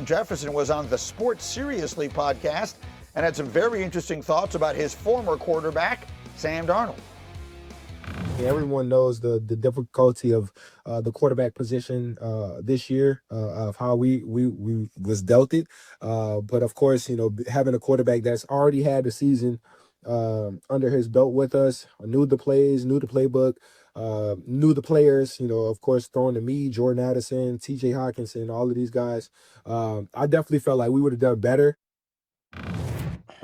Jefferson was on the Sports Seriously podcast and had some very interesting thoughts about his former quarterback, Sam Darnold. Everyone knows the difficulty of the quarterback position this year, of how we was dealt it. But of course, having a quarterback that's already had the season under his belt with us, knew the plays, knew the playbook, knew the players, of course, throwing to me, Jordan Addison, TJ Hawkinson, all of these guys. I definitely felt like we would have done better.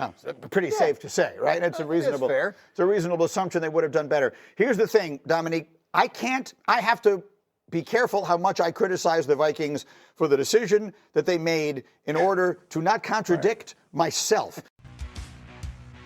Oh, pretty safe to say, right? It's a reasonable, it's a reasonable assumption they would have done better. Here's the thing, Dominique, I have to be careful how much I criticize the Vikings for the decision that they made in order to not contradict myself.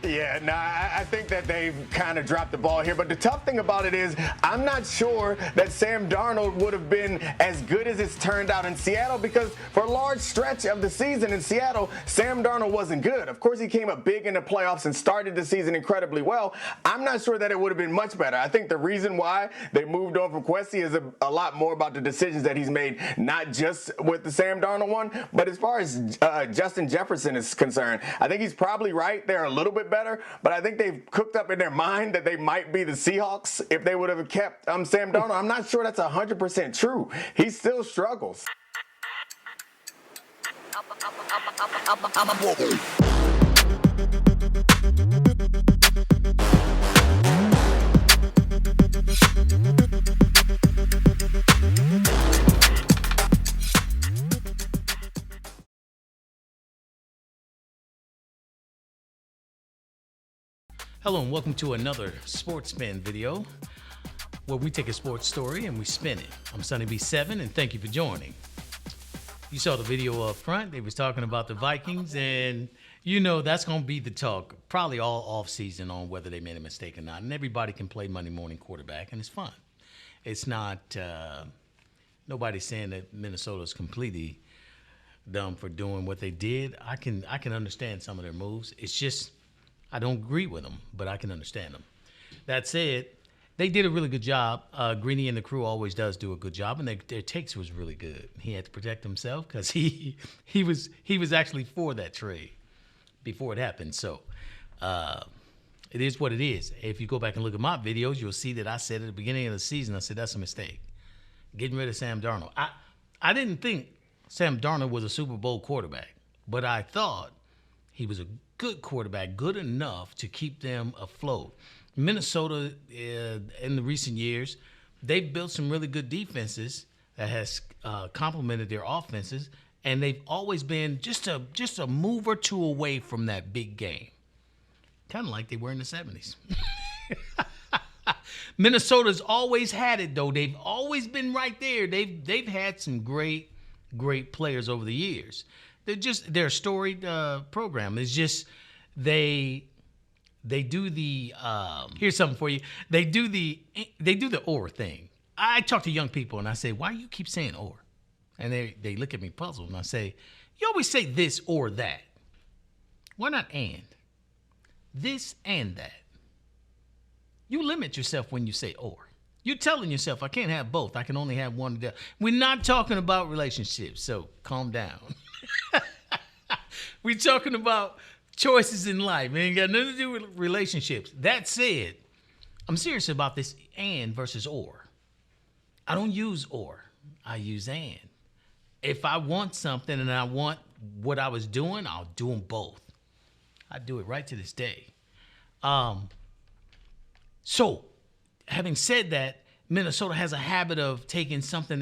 Yeah, no, I think that they've kind of dropped the ball here. But the tough thing about it is I'm not sure that Sam Darnold would have been as good as it's turned out in Seattle, because for a large stretch of the season in Seattle, Sam Darnold wasn't good. Of course, he came up big in the playoffs and started the season incredibly well. I'm not sure that it would have been much better. I think the reason why they moved on from Kwesi is a lot more about the decisions that he's made, not just with the Sam Darnold one, but as far as Justin Jefferson is concerned. I think he's probably right. They're a little bit better, but I think they've cooked up in their mind that they might be the Seahawks if they would have kept Sam Darnold. I'm not sure that's 100% true. He still struggles. Hello and welcome to another Sports Spin video where we take a sports story and we spin it. I'm Sun-EB7 and thank you for joining. You saw the video up front. They was talking about the Vikings, and that's going to be the talk probably all off season on whether they made a mistake or not. And everybody can play Monday morning quarterback and it's fun. It's not, nobody's saying that Minnesota's completely dumb for doing what they did. I can understand some of their moves. It's just, I don't agree with them, but I can understand them. That said, they did a really good job. Greeny and the crew always does do a good job, and their takes was really good. He had to protect himself because he was actually for that trade before it happened. So it is what it is. If you go back and look at my videos, you'll see that I said at the beginning of the season, I said that's a mistake. Getting rid of Sam Darnold. I didn't think Sam Darnold was a Super Bowl quarterback, but I thought he was a good quarterback, good enough to keep them afloat. Minnesota, in the recent years, they've built some really good defenses that has complemented their offenses, and they've always been just a move or two away from that big game, kind of like they were in the 70s. Minnesota's always had it, though. They've always been right there. They've had some great players over the years. They're a storied program. It's just they do the here's something for you. They do the or thing. I talk to young people and I say, why do you keep saying or? And they look at me puzzled and I say, you always say this or that. Why not and? This and that. You limit yourself when you say or. You're telling yourself, I can't have both. I can only have one. We're not talking about relationships, so calm down. We're talking about choices in life. It ain't got nothing to do with relationships. That said, I'm serious about this and versus or. I don't use or. I use and. If I want something and I want what I was doing, I'll do them both. I do it right to this day. So, having said that, Minnesota has a habit of taking something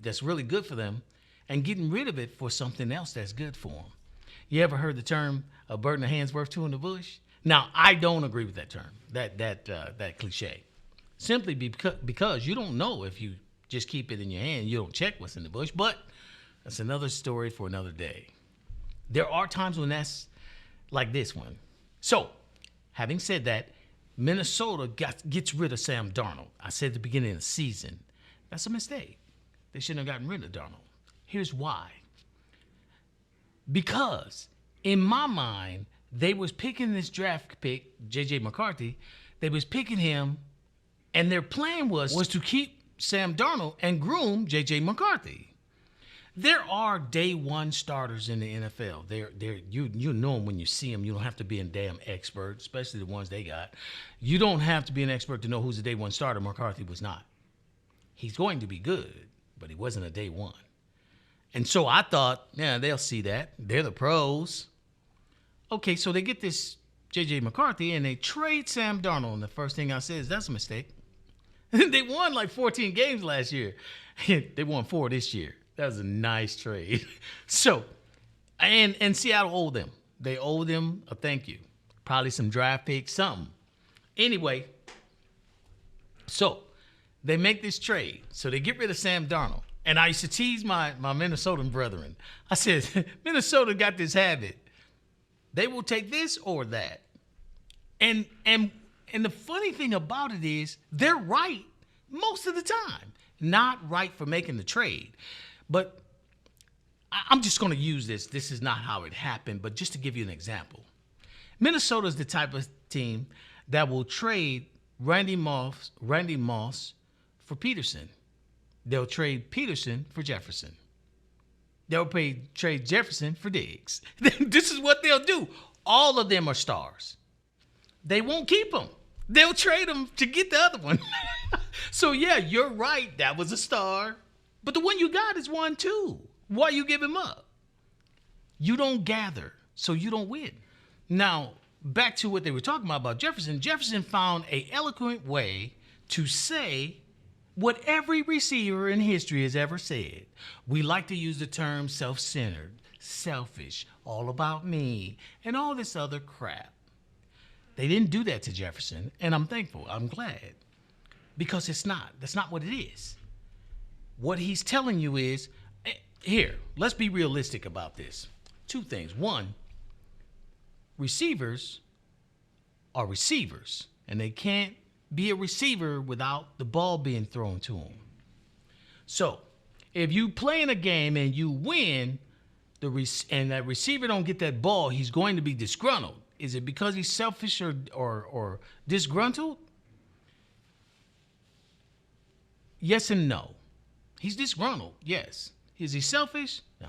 that's really good for them and getting rid of it for something else that's good for them. You ever heard the term "a bird in the hand's worth two in the bush"? Now, I don't agree with that term, that cliche, simply because you don't know if you just keep it in your hand. You don't check what's in the bush, but that's another story for another day. There are times when that's like this one. So, having said that, Minnesota gets rid of Sam Darnold. I said at the beginning of the season, that's a mistake. They shouldn't have gotten rid of Darnold. Here's why. Because in my mind, they was picking this draft pick, J.J. McCarthy. They was picking him, and their plan was to keep Sam Darnold and groom J.J. McCarthy. There are day one starters in the NFL. You know them when you see them. You don't have to be a damn expert, especially the ones they got. You don't have to be an expert to know who's a day one starter. McCarthy was not. He's going to be good, but he wasn't a day one. And so I thought, yeah, they'll see that. They're the pros. Okay, so they get this J.J. McCarthy and they trade Sam Darnold. And the first thing I said is that's a mistake. They won like 14 games last year. They won 4 this year. That was a nice trade. So, and Seattle owed them. They owe them a thank you. Probably some draft picks, something. Anyway, so they make this trade. So they get rid of Sam Darnold. And I used to tease my Minnesotan brethren. I said, Minnesota got this habit. They will take this or that. And the funny thing about it is they're right most of the time. Not right for making the trade. But I'm just going to use this. This is not how it happened, but just to give you an example. Minnesota is the type of team that will trade Randy Moss for Peterson. They'll trade Peterson for Jefferson. They'll trade Jefferson for Diggs. This is what they'll do. All of them are stars. They won't keep them. They'll trade them to get the other one. So, yeah, you're right. That was a star. But the one you got is one, too. Why you give him up? You don't gather, so you don't win. Now, back to what they were talking about Jefferson. Jefferson found an eloquent way to say what every receiver in history has ever said. We like to use the term self-centered, selfish, all about me, and all this other crap. They didn't do that to Jefferson, and I'm thankful. I'm glad. Because it's not. That's not what it is. What he's telling you is, here, let's be realistic about this. 2 things. 1, receivers are receivers, and they can't be a receiver without the ball being thrown to them. So, if you play in a game and you win, and that receiver don't get that ball, he's going to be disgruntled. Is it because he's selfish or disgruntled? Yes and no. He's disgruntled, yes. Is he selfish? No.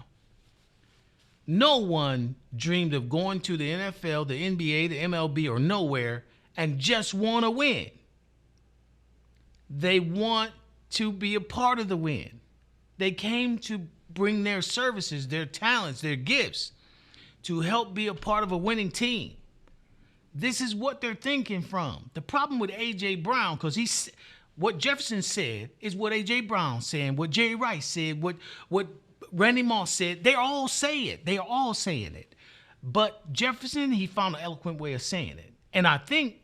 No one dreamed of going to the NFL, the NBA, the MLB, or nowhere and just want to win. They want to be a part of the win. They came to bring their services, their talents, their gifts to help be a part of a winning team. This is what they're thinking from. The problem with A.J. Brown, because what Jefferson said is what A.J. Brown said, what Jerry Rice said, what Randy Moss said. They all say it. They are all saying it. But Jefferson, he found an eloquent way of saying it. And I think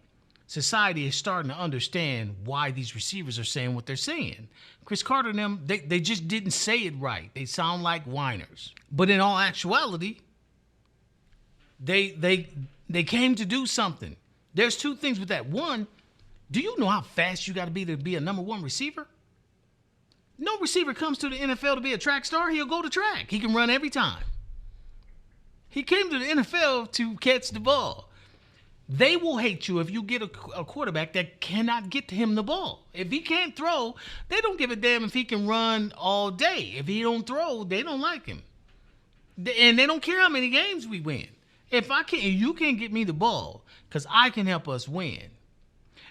society is starting to understand why these receivers are saying what they're saying. Chris Carter and them, they just didn't say it right. They sound like whiners. But in all actuality, they came to do something. There's 2 things with that. 1, do you know how fast you got to be a number 1 receiver? No receiver comes to the NFL to be a track star. He'll go to track. He can run every time. He came to the NFL to catch the ball. They will hate you if you get a quarterback that cannot get to him the ball. If he can't throw, they don't give a damn if he can run all day. If he don't throw, they don't like him. And they don't care how many games we win. If you can't get me the ball, because I can help us win.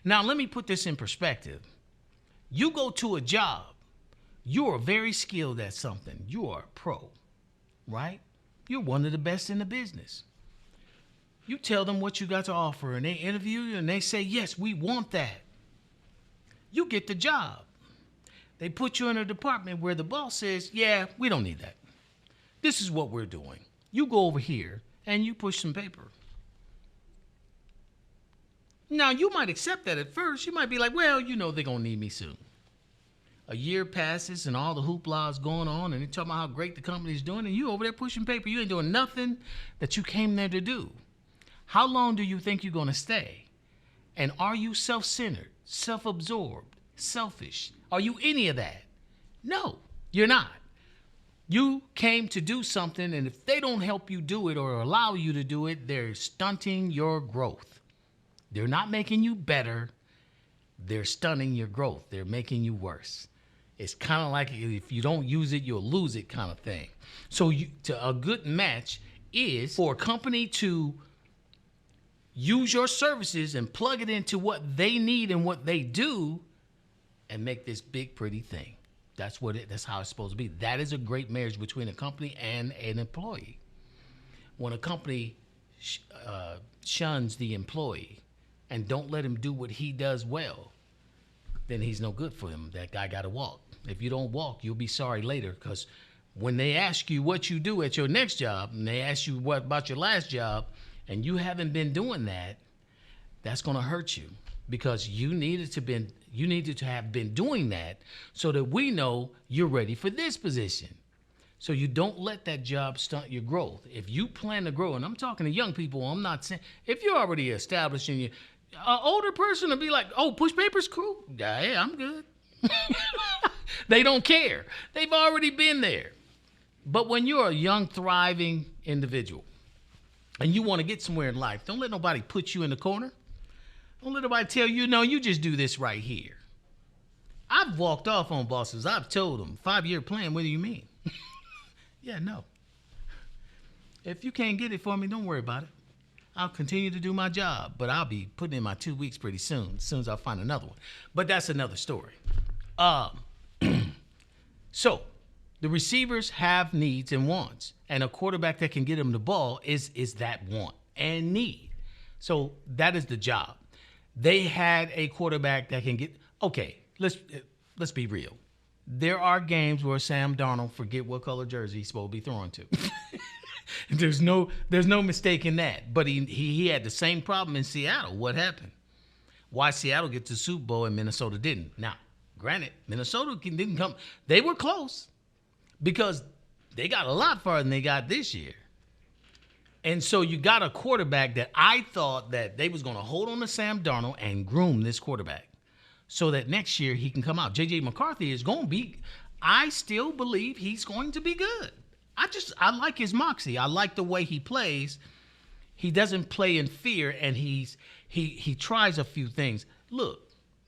Now, let me put this in perspective. You go to a job. You are very skilled at something. You are a pro, right? You're one of the best in the business. You tell them what you got to offer, and they interview you, and they say, yes, we want that. You get the job. They put you in a department where the boss says, yeah, we don't need that. This is what we're doing. You go over here, and you push some paper. Now, you might accept that at first. You might be like, well, they're going to need me soon. A year passes, and all the hoopla is going on, and they're talking about how great the company's doing, and you over there pushing paper. You ain't doing nothing that you came there to do. How long do you think you're going to stay? And are you self-centered, self-absorbed, selfish? Are you any of that? No, you're not. You came to do something, and if they don't help you do it or allow you to do it, they're stunting your growth. They're not making you better. They're stunting your growth. They're making you worse. It's kind of like if you don't use it, you'll lose it kind of thing. So a good match is for a company to use your services and plug it into what they need and what they do and make this big, pretty thing. That's how it's supposed to be. That is a great marriage between a company and an employee. When a company shuns the employee and don't let him do what he does well, then he's no good for him. That guy got to walk. If you don't walk, you'll be sorry later, because when they ask you what you do at your next job and they ask you what about your last job and you haven't been doing that, that's going to hurt you, because you needed to have been doing that so that we know you're ready for this position. So you don't let that job stunt your growth. If you plan to grow, and I'm talking to young people, I'm not saying, if you're already established and an older person will be like, oh, push paper's cool. Yeah, I'm good. They don't care. They've already been there. But when you're a young, thriving individual and you want to get somewhere in life, don't let nobody put you in the corner. Don't let nobody tell you, no, you just do this right here. I've walked off on bosses. I've told them, 5-year plan, what do you mean? Yeah, no. If you can't get it for me, don't worry about it. I'll continue to do my job, but I'll be putting in my 2 weeks pretty soon as I find another one. But that's another story. So the receivers have needs and wants, and a quarterback that can get them the ball is that want and need. So that is the job. They had a quarterback that can get, okay, let's be real. There are games where Sam Darnold forget what color jersey he's supposed to be throwing to. There's no mistake in that. But he had the same problem in Seattle. What happened? Why Seattle get to the Super Bowl and Minnesota didn't? Now, granted, Minnesota didn't come. They were close because they got a lot farther than they got this year. And so you got a quarterback that I thought that they was going to hold on to Sam Darnold and groom this quarterback so that next year he can come out. J.J. McCarthy is going to be, I still believe he's going to be good. I like his moxie. I like the way he plays. He doesn't play in fear, and he tries a few things. Look,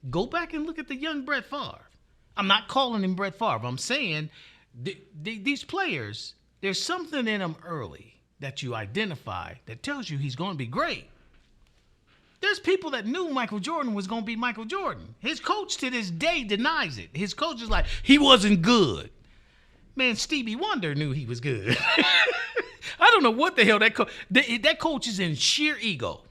go back and look at the young Brett Favre. I'm not calling him Brett Favre. I'm saying these players, there's something in them early that you identify that tells you he's going to be great. There's people that knew Michael Jordan was going to be Michael Jordan. His coach to this day denies it. His coach is like, he wasn't good. Man, Stevie Wonder knew he was good. I don't know what the hell that coach is in sheer ego.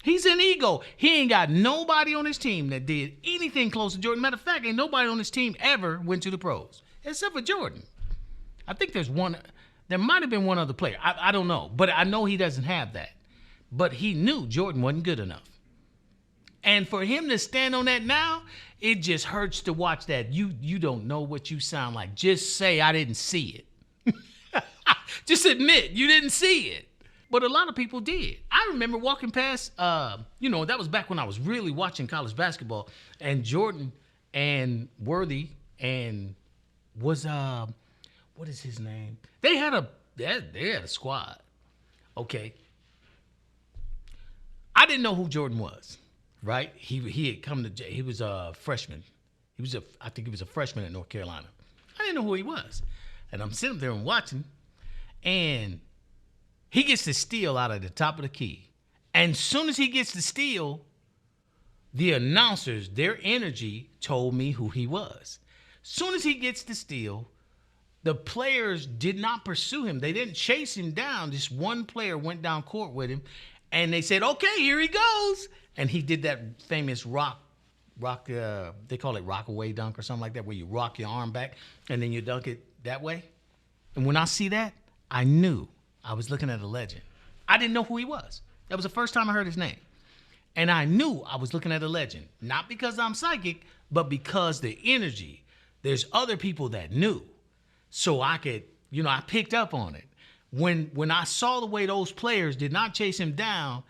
He's in ego. He ain't got nobody on his team that did anything close to Jordan. Matter of fact, ain't nobody on his team ever went to the pros, except for Jordan. I think there might have been one other player. I don't know, but I know he doesn't have that. But he knew Jordan wasn't good enough. And for him to stand on that now, it just hurts to watch that. You don't know what you sound like. Just say, I didn't see it. Just admit you didn't see it. But a lot of people did. I remember walking past, that was back when I was really watching college basketball. And Jordan and Worthy and was, what is his name? They had a squad. Okay. I didn't know who Jordan was, right? He had come to, he was a freshman. I think he was a freshman at North Carolina. I didn't know who he was. And I'm sitting there and watching, and he gets the steal out of the top of the key. And as soon as he gets the steal, the announcers, their energy told me who he was. As soon as he gets the steal, the players did not pursue him. They didn't chase him down. Just one player went down court with him, and they said, okay, here he goes. And he did that famous they call it rock-away dunk or something like that, where you rock your arm back and then you dunk it that way. And when I see that, I knew I was looking at a legend. I didn't know who he was. That was the first time I heard his name. And I knew I was looking at a legend, not because I'm psychic, but because the energy, there's other people that knew. So I could, I picked up on it. When I saw the way those players did not chase him down,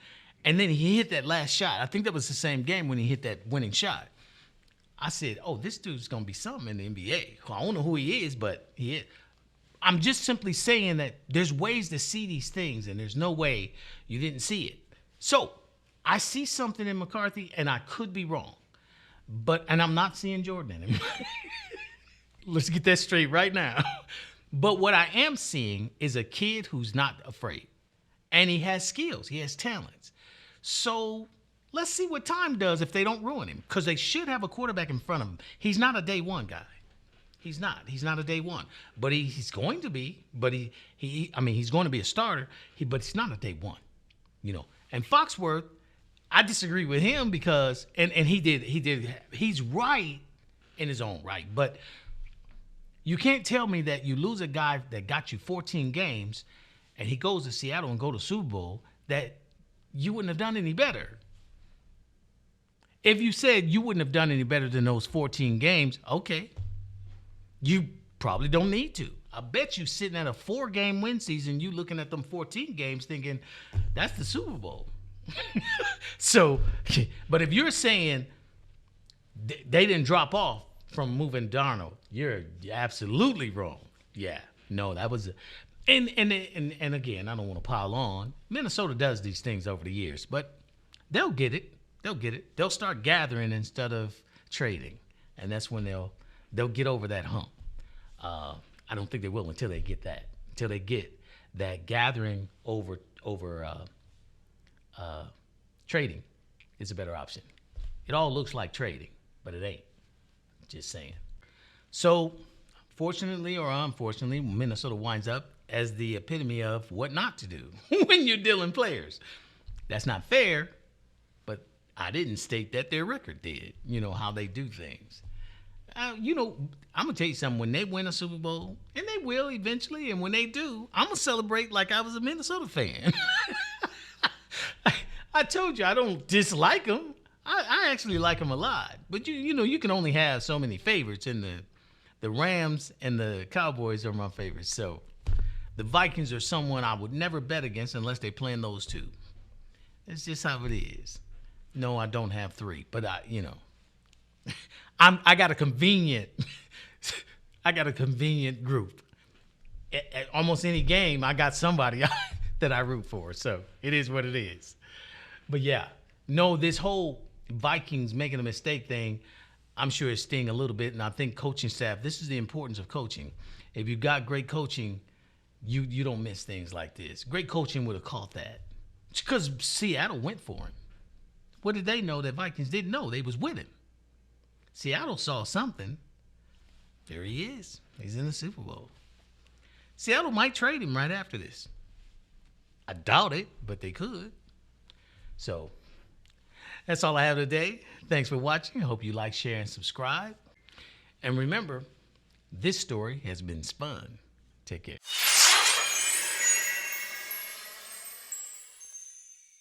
and then he hit that last shot. I think that was the same game when he hit that winning shot. I said, oh, this dude's going to be something in the NBA. I don't know who he is, but he is. I'm just simply saying that there's ways to see these things, and there's no way you didn't see it. So I see something in McCarthy, and I could be wrong. And I'm not seeing Jordan in him. Let's get that straight right now. But what I am seeing is a kid who's not afraid. And he has skills. He has talents. So let's see what time does if they don't ruin him. Because they should have a quarterback in front of him. He's not a day one guy. He's not. He's not a day one. But he's going to be. But he's going to be a starter. But he's not a day one. You know. And Foxworth, I disagree with him because he's right in his own right. But you can't tell me that you lose a guy that got you 14 games and he goes to Seattle and go to Super Bowl, that you wouldn't have done any better. If you said you wouldn't have done any better than those 14 games, okay. You probably don't need to. I bet you sitting at a 4-game win season, you looking at them 14 games thinking, that's the Super Bowl. So, but if you're saying they didn't drop off from moving Darnold, you're absolutely wrong. Yeah, no, that was, and again, I don't want to pile on. Minnesota does these things over the years, but they'll get it. They'll get it. They'll start gathering instead of trading, and that's when they'll get over that hump. I don't think they will until they get that gathering over trading is a better option. It all looks like trading, but it ain't. Just saying. So, fortunately or unfortunately, Minnesota winds up as the epitome of what not to do when you're dealing players. That's not fair, but I didn't state that their record did. You know, how they do things. I'm going to tell you something. When they win a Super Bowl, and they will eventually, and when they do, I'm going to celebrate like I was a Minnesota fan. I told you I don't dislike them. I actually like them a lot. But, you can only have so many favorites, and the Rams and the Cowboys are my favorites. So the Vikings are someone I would never bet against unless they playing those two. It's just how it is. No, I don't have 3, but I got a convenient group. At almost any game, I got somebody that I root for. So it is what it is. But yeah, no, this whole Vikings making a mistake thing, I'm sure it sting a little bit. And I think coaching staff, this is the importance of coaching. If you got great coaching, you don't miss things like this. Great coaching would have caught that. Because Seattle went for him. What did they know that Vikings didn't know? They was with him. Seattle saw something. There he is. He's in the Super Bowl. Seattle might trade him right after this. I doubt it, but they could. So that's all I have today. Thanks for watching. I hope you like, share, and subscribe. And remember, this story has been spun. Take care.